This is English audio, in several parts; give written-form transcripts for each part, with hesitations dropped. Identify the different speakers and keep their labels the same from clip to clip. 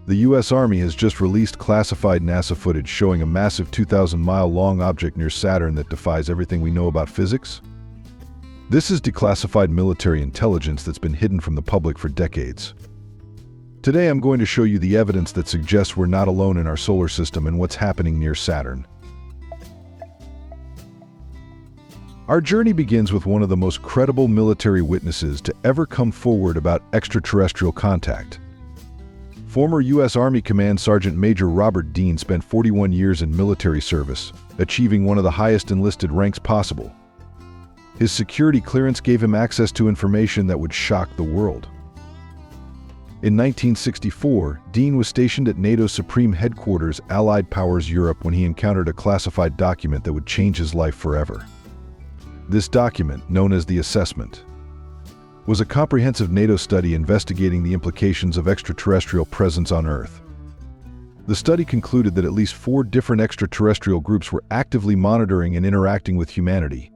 Speaker 1: The U.S. Army has just released classified NASA footage showing a massive 2,000-mile-long object near Saturn that defies everything we know about physics. This is declassified military intelligence that's been hidden from the public for decades. Today I'm going to show you the evidence that suggests we're not alone in our solar system and what's happening near Saturn. Our journey begins with one of the most credible military witnesses to ever come forward about extraterrestrial contact. Former U.S. Army Command Sergeant Major Robert Dean spent 41 years in military service, achieving one of the highest enlisted ranks possible. His security clearance gave him access to information that would shock the world. In 1964, Dean was stationed at NATO's Supreme Headquarters, Allied Powers Europe, when he encountered a classified document that would change his life forever. This document, known as the Assessment, was a comprehensive NATO study investigating the implications of extraterrestrial presence on Earth. The study concluded that at least 4 different extraterrestrial groups were actively monitoring and interacting with humanity.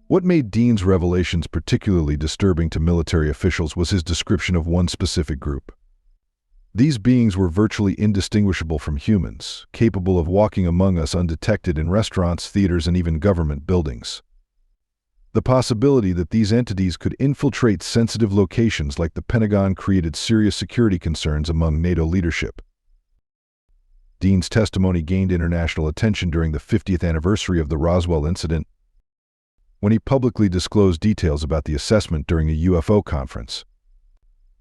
Speaker 1: What made Dean's revelations particularly disturbing to military officials was his description of one specific group. These beings were virtually indistinguishable from humans, capable of walking among us undetected in restaurants, theaters, and even government buildings. The possibility that these entities could infiltrate sensitive locations like the Pentagon created serious security concerns among NATO leadership. Dean's testimony gained international attention during the 50th anniversary of the Roswell incident, when he publicly disclosed details about the assessment during a UFO conference.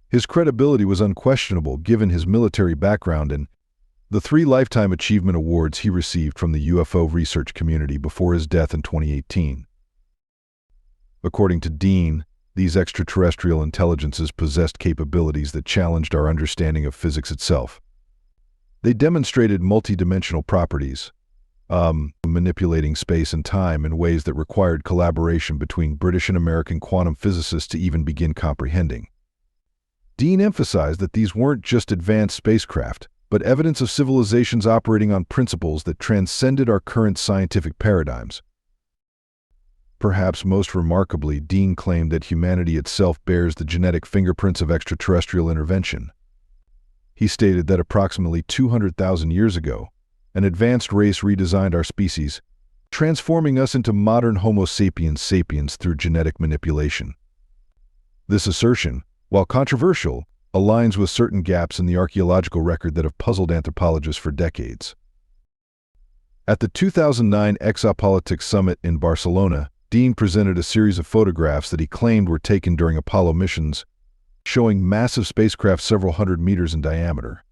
Speaker 1: His credibility was unquestionable given his military background and the 3 Lifetime Achievement Awards he received from the UFO research community before his death in 2018. According to Dean, these extraterrestrial intelligences possessed capabilities that challenged our understanding of physics itself. They demonstrated multidimensional properties, manipulating space and time in ways that required collaboration between British and American quantum physicists to even begin comprehending. Dean emphasized that these weren't just advanced spacecraft, but evidence of civilizations operating on principles that transcended our current scientific paradigms. Perhaps most remarkably, Dean claimed that humanity itself bears the genetic fingerprints of extraterrestrial intervention. He stated that approximately 200,000 years ago, an advanced race redesigned our species, transforming us into modern Homo sapiens sapiens through genetic manipulation. This assertion, while controversial, aligns with certain gaps in the archaeological record that have puzzled anthropologists for decades. At the 2009 Exopolitics Summit in Barcelona, Dean presented a series of photographs that he claimed were taken during Apollo missions, showing massive spacecraft several hundred meters in diameter.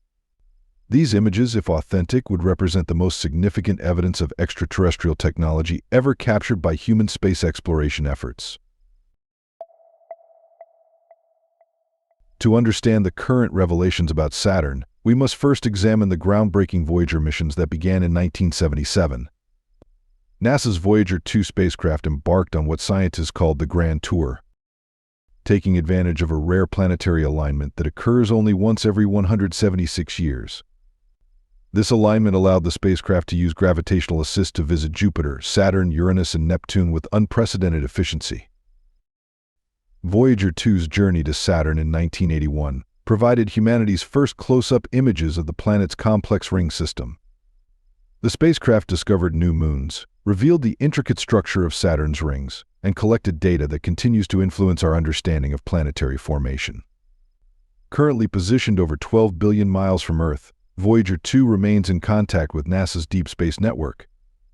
Speaker 1: These images, if authentic, would represent the most significant evidence of extraterrestrial technology ever captured by human space exploration efforts. To understand the current revelations about Saturn, we must first examine the groundbreaking Voyager missions that began in 1977. NASA's Voyager 2 spacecraft embarked on what scientists called the Grand Tour, taking advantage of a rare planetary alignment that occurs only once every 176 years. This alignment allowed the spacecraft to use gravitational assist to visit Jupiter, Saturn, Uranus, and Neptune with unprecedented efficiency. Voyager 2's journey to Saturn in 1981 provided humanity's first close-up images of the planet's complex ring system. The spacecraft discovered new moons, revealed the intricate structure of Saturn's rings, and collected data that continues to influence our understanding of planetary formation. Currently positioned over 12 billion miles from Earth, Voyager 2 remains in contact with NASA's Deep Space Network,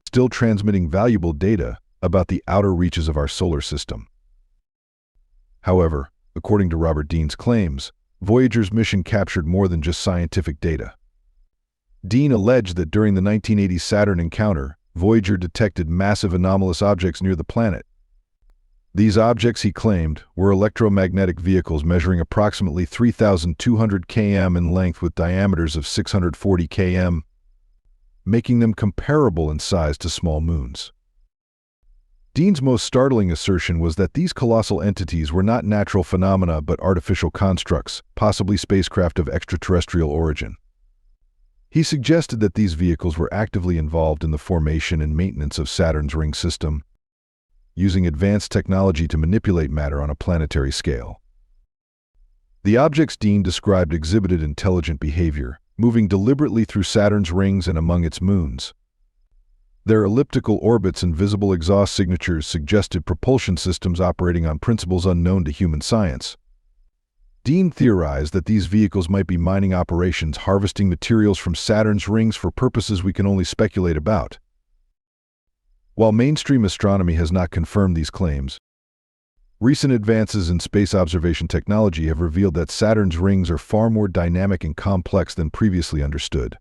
Speaker 1: still transmitting valuable data about the outer reaches of our solar system. However, according to Robert Dean's claims, Voyager's mission captured more than just scientific data. Dean alleged that during the 1980 Saturn encounter, Voyager detected massive anomalous objects near the planet. These objects, he claimed, were electromagnetic vehicles measuring approximately 3,200 km in length with diameters of 640 km, making them comparable in size to small moons. Dean's most startling assertion was that these colossal entities were not natural phenomena but artificial constructs, possibly spacecraft of extraterrestrial origin. He suggested that these vehicles were actively involved in the formation and maintenance of Saturn's ring system, using advanced technology to manipulate matter on a planetary scale. The objects Dean described exhibited intelligent behavior, moving deliberately through Saturn's rings and among its moons. Their elliptical orbits and visible exhaust signatures suggested propulsion systems operating on principles unknown to human science. Dean theorized that these vehicles might be mining operations harvesting materials from Saturn's rings for purposes we can only speculate about. While mainstream astronomy has not confirmed these claims, recent advances in space observation technology have revealed that Saturn's rings are far more dynamic and complex than previously understood.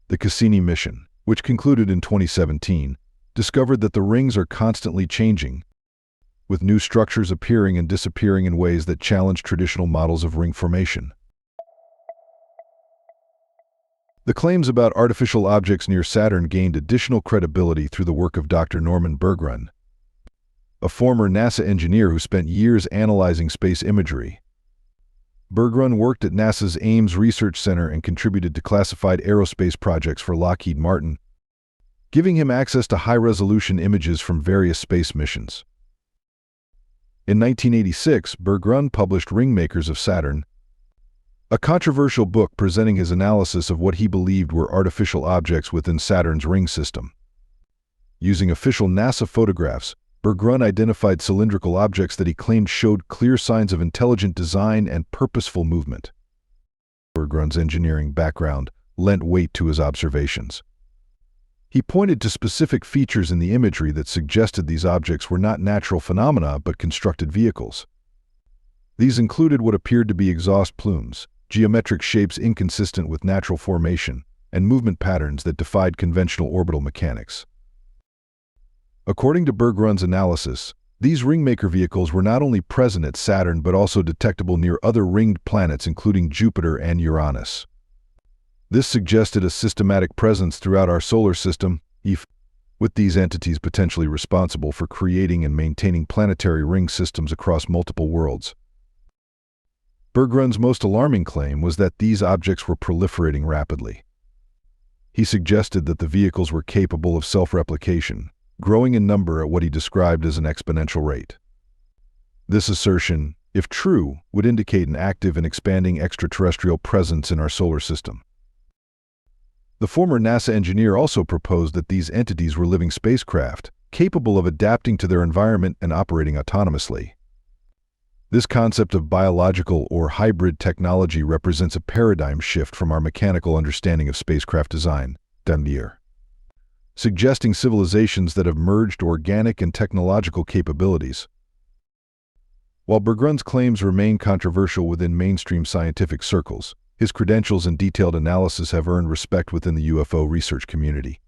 Speaker 1: The Cassini mission, which concluded in 2017, discovered that the rings are constantly changing, with new structures appearing and disappearing in ways that challenge traditional models of ring formation. The claims about artificial objects near Saturn gained additional credibility through the work of Dr. Norman Bergrun, a former NASA engineer who spent years analyzing space imagery. Bergrun worked at NASA's Ames Research Center and contributed to classified aerospace projects for Lockheed Martin, giving him access to high-resolution images from various space missions. In 1986, Bergrun published Ringmakers of Saturn, a controversial book presenting his analysis of what he believed were artificial objects within Saturn's ring system. Using official NASA photographs, Bergrun identified cylindrical objects that he claimed showed clear signs of intelligent design and purposeful movement. Bergrun's engineering background lent weight to his observations. He pointed to specific features in the imagery that suggested these objects were not natural phenomena but constructed vehicles. These included what appeared to be exhaust plumes, geometric shapes inconsistent with natural formation, and movement patterns that defied conventional orbital mechanics. According to Bergrun's analysis, these ringmaker vehicles were not only present at Saturn but also detectable near other ringed planets including Jupiter and Uranus. This suggested a systematic presence throughout our solar system, with these entities potentially responsible for creating and maintaining planetary ring systems across multiple worlds. Bergrun's most alarming claim was that these objects were proliferating rapidly. He suggested that the vehicles were capable of self-replication, growing in number at what he described as an exponential rate. This assertion, if true, would indicate an active and expanding extraterrestrial presence in our solar system. The former NASA engineer also proposed that these entities were living spacecraft, capable of adapting to their environment and operating autonomously. This concept of biological or hybrid technology represents a paradigm shift from our mechanical understanding of spacecraft design, suggesting civilizations that have merged organic and technological capabilities. While Bergrun's claims remain controversial within mainstream scientific circles, his credentials and detailed analysis have earned respect within the UFO research community.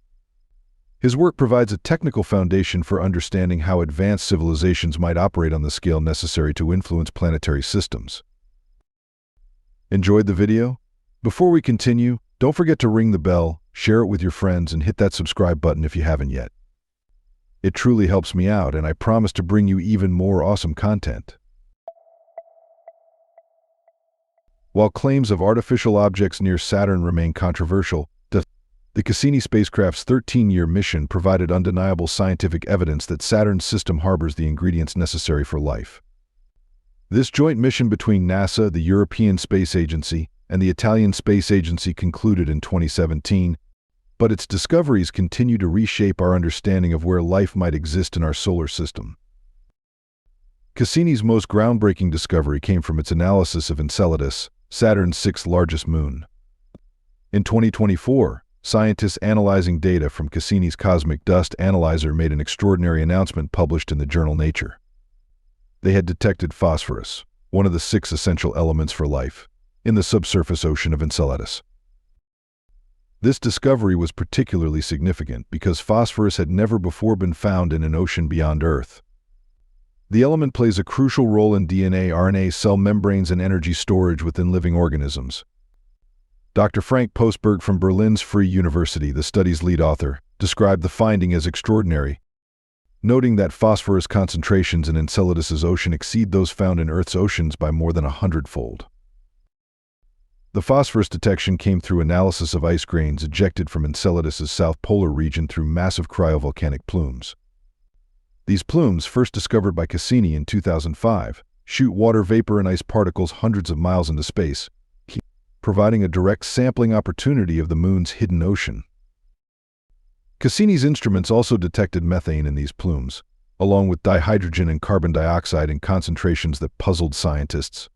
Speaker 1: His work provides a technical foundation for understanding how advanced civilizations might operate on the scale necessary to influence planetary systems. Enjoyed the video? Before we continue, don't forget to ring the bell, share it with your friends, and hit that subscribe button if you haven't yet. It truly helps me out, and I promise to bring you even more awesome content. While claims of artificial objects near Saturn remain controversial, the Cassini spacecraft's 13-year mission provided undeniable scientific evidence that Saturn's system harbors the ingredients necessary for life. This joint mission between NASA, the European Space Agency, and the Italian Space Agency concluded in 2017, but its discoveries continue to reshape our understanding of where life might exist in our solar system. Cassini's most groundbreaking discovery came from its analysis of Enceladus, Saturn's sixth largest moon. In 2024, scientists analyzing data from Cassini's cosmic dust analyzer made an extraordinary announcement published in the journal Nature. They had detected phosphorus, one of the 6 essential elements for life, in the subsurface ocean of Enceladus. This discovery was particularly significant because phosphorus had never before been found in an ocean beyond Earth. The element plays a crucial role in DNA, RNA, cell membranes, and energy storage within living organisms. Dr. Frank Postberg from Berlin's Free University, the study's lead author, described the finding as extraordinary, noting that phosphorus concentrations in Enceladus's ocean exceed those found in Earth's oceans by more than 100-fold. The phosphorus detection came through analysis of ice grains ejected from Enceladus's south polar region through massive cryovolcanic plumes. These plumes, first discovered by Cassini in 2005, shoot water vapor and ice particles hundreds of miles into space, providing a direct sampling opportunity of the Moon's hidden ocean. Cassini's instruments also detected methane in these plumes, along with dihydrogen and carbon dioxide in concentrations that puzzled scientists.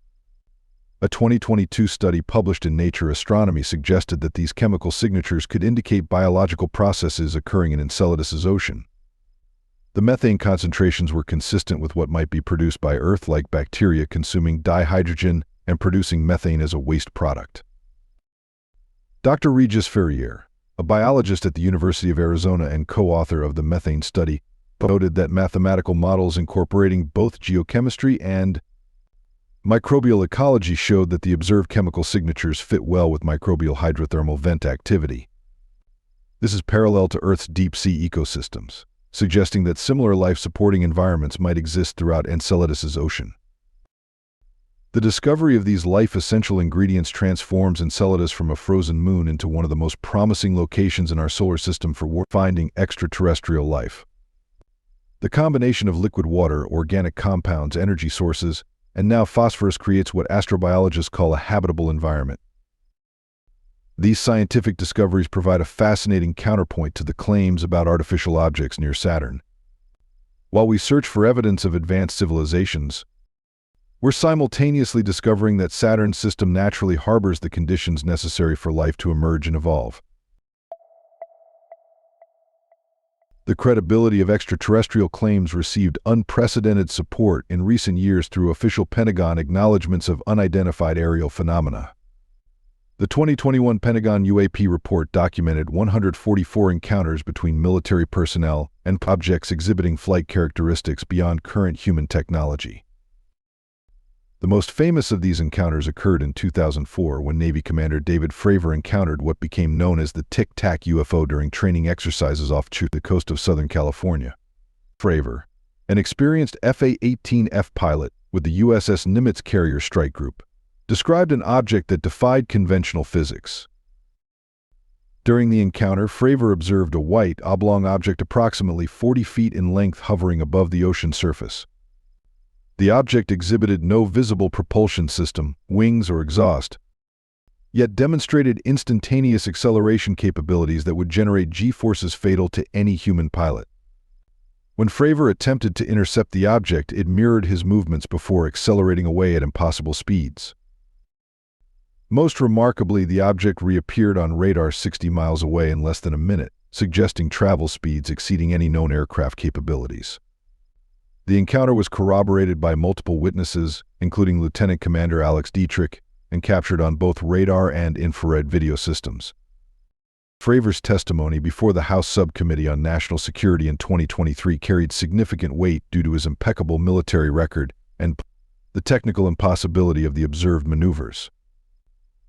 Speaker 1: A 2022 study published in Nature Astronomy suggested that these chemical signatures could indicate biological processes occurring in Enceladus's ocean. The methane concentrations were consistent with what might be produced by Earth-like bacteria consuming dihydrogen and producing methane as a waste product. Dr. Regis Ferrier, a biologist at the University of Arizona and co-author of the methane study, noted that mathematical models incorporating both geochemistry and microbial ecology showed that the observed chemical signatures fit well with microbial hydrothermal vent activity. This is parallel to Earth's deep-sea ecosystems, suggesting that similar life-supporting environments might exist throughout Enceladus's ocean. The discovery of these life-essential ingredients transforms Enceladus from a frozen moon into one of the most promising locations in our solar system for finding extraterrestrial life. The combination of liquid water, organic compounds, energy sources, and now phosphorus creates what astrobiologists call a habitable environment. These scientific discoveries provide a fascinating counterpoint to the claims about artificial objects near Saturn. While we search for evidence of advanced civilizations, we're simultaneously discovering that Saturn's system naturally harbors the conditions necessary for life to emerge and evolve. The credibility of extraterrestrial claims received unprecedented support in recent years through official Pentagon acknowledgments of unidentified aerial phenomena. The 2021 Pentagon UAP report documented 144 encounters between military personnel and objects exhibiting flight characteristics beyond current human technology. The most famous of these encounters occurred in 2004 when Navy Commander David Fravor encountered what became known as the Tic Tac UFO during training exercises off the coast of Southern California. Fravor, an experienced FA-18F pilot with the USS Nimitz carrier strike group, described an object that defied conventional physics. During the encounter, Fravor observed a white, oblong object approximately 40 feet in length hovering above the ocean surface. The object exhibited no visible propulsion system, wings, or exhaust, yet demonstrated instantaneous acceleration capabilities that would generate G-forces fatal to any human pilot. When Fravor attempted to intercept the object, it mirrored his movements before accelerating away at impossible speeds. Most remarkably, the object reappeared on radar 60 miles away in less than a minute, suggesting travel speeds exceeding any known aircraft capabilities. The encounter was corroborated by multiple witnesses, including Lieutenant Commander Alex Dietrich, and captured on both radar and infrared video systems. Fravor's testimony before the House Subcommittee on National Security in 2023 carried significant weight due to his impeccable military record and the technical impossibility of the observed maneuvers.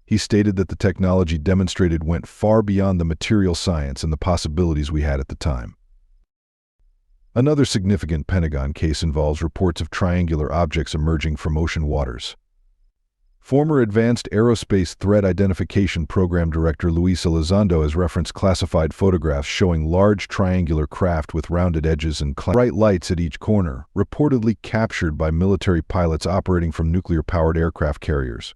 Speaker 1: He stated that the technology demonstrated went far beyond the material science and the possibilities we had at the time. Another significant Pentagon case involves reports of triangular objects emerging from ocean waters. Former Advanced Aerospace Threat Identification Program Director Luis Elizondo has referenced classified photographs showing large triangular craft with rounded edges and bright lights at each corner, reportedly captured by military pilots operating from nuclear-powered aircraft carriers.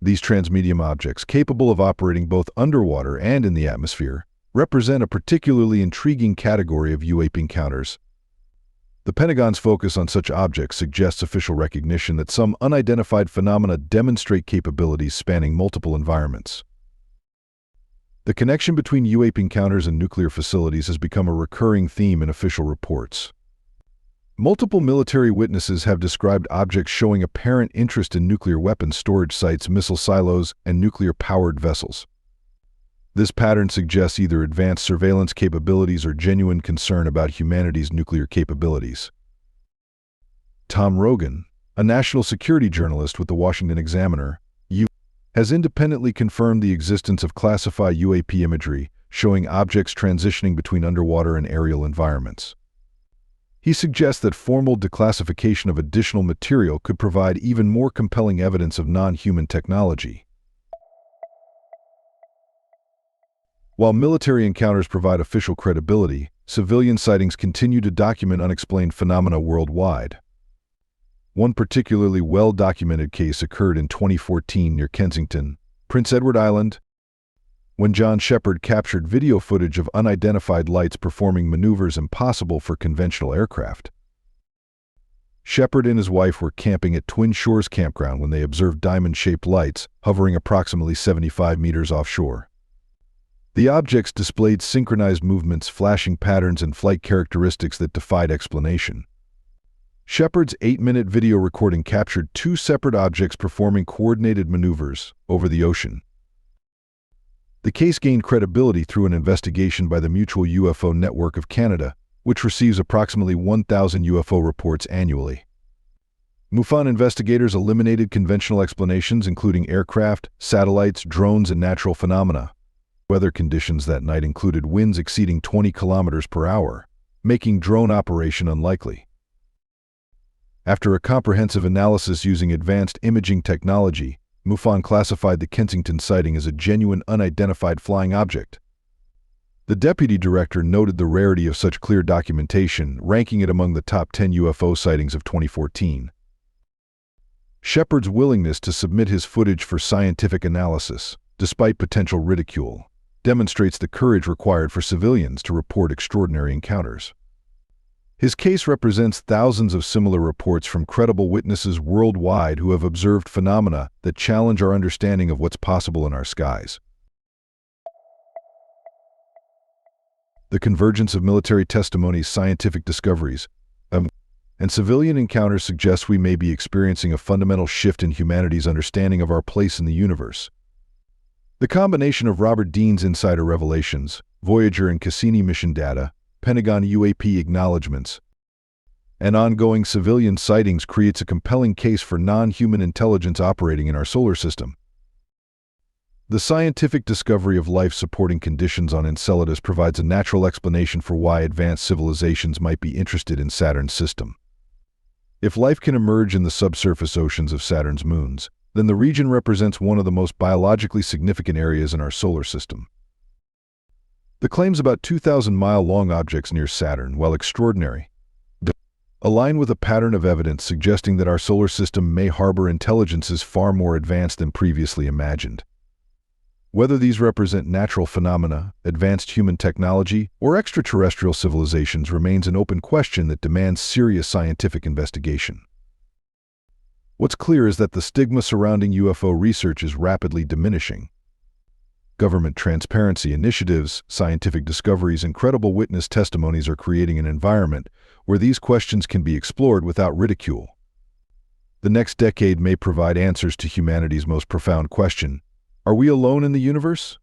Speaker 1: These transmedium objects, capable of operating both underwater and in the atmosphere, represent a particularly intriguing category of UAP encounters. The Pentagon's focus on such objects suggests official recognition that some unidentified phenomena demonstrate capabilities spanning multiple environments. The connection between UAP encounters and nuclear facilities has become a recurring theme in official reports. Multiple military witnesses have described objects showing apparent interest in nuclear weapons storage sites, missile silos, and nuclear-powered vessels. This pattern suggests either advanced surveillance capabilities or genuine concern about humanity's nuclear capabilities. Tom Rogan, a national security journalist with the Washington Examiner, has independently confirmed the existence of classified UAP imagery showing objects transitioning between underwater and aerial environments. He suggests that formal declassification of additional material could provide even more compelling evidence of non-human technology. While military encounters provide official credibility, civilian sightings continue to document unexplained phenomena worldwide. One particularly well-documented case occurred in 2014 near Kensington, Prince Edward Island, when John Shepard captured video footage of unidentified lights performing maneuvers impossible for conventional aircraft. Shepard and his wife were camping at Twin Shores Campground when they observed diamond-shaped lights hovering approximately 75 meters offshore. The objects displayed synchronized movements, flashing patterns, and flight characteristics that defied explanation. Shepard's 8-minute video recording captured two separate objects performing coordinated maneuvers over the ocean. The case gained credibility through an investigation by the Mutual UFO Network of Canada, which receives approximately 1,000 UFO reports annually. MUFON investigators eliminated conventional explanations including aircraft, satellites, drones, and natural phenomena. Weather conditions that night included winds exceeding 20 kilometers per hour, making drone operation unlikely. After a comprehensive analysis using advanced imaging technology, MUFON classified the Kensington sighting as a genuine unidentified flying object. The deputy director noted the rarity of such clear documentation, ranking it among the top 10 UFO sightings of 2014. Shepard's willingness to submit his footage for scientific analysis, despite potential ridicule, demonstrates the courage required for civilians to report extraordinary encounters. His case represents thousands of similar reports from credible witnesses worldwide who have observed phenomena that challenge our understanding of what's possible in our skies. The convergence of military testimonies, scientific discoveries, and civilian encounters suggests we may be experiencing a fundamental shift in humanity's understanding of our place in the universe. The combination of Robert Dean's insider revelations, Voyager and Cassini mission data, Pentagon UAP acknowledgments, and ongoing civilian sightings creates a compelling case for non-human intelligence operating in our solar system. The scientific discovery of life-supporting conditions on Enceladus provides a natural explanation for why advanced civilizations might be interested in Saturn's system. If life can emerge in the subsurface oceans of Saturn's moons, then the region represents one of the most biologically significant areas in our solar system. The claims about 2,000-mile-long objects near Saturn, while extraordinary, align with a pattern of evidence suggesting that our solar system may harbor intelligences far more advanced than previously imagined. Whether these represent natural phenomena, advanced human technology, or extraterrestrial civilizations remains an open question that demands serious scientific investigation. What's clear is that the stigma surrounding UFO research is rapidly diminishing. Government transparency initiatives, scientific discoveries, and credible witness testimonies are creating an environment where these questions can be explored without ridicule. The next decade may provide answers to humanity's most profound question: are we alone in the universe?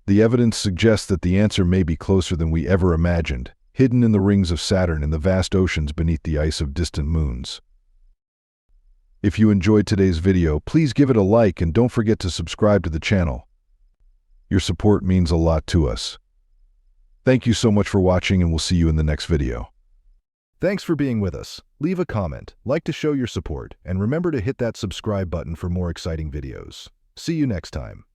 Speaker 1: The evidence suggests that the answer may be closer than we ever imagined, hidden in the rings of Saturn and the vast oceans beneath the ice of distant moons. If you enjoyed today's video, please give it a like and don't forget to subscribe to the channel. Your support means a lot to us. Thank you so much for watching, and we'll see you in the next video. Thanks for being with us. Leave a comment, like to show your support, and remember to hit that subscribe button for more exciting videos. See you next time.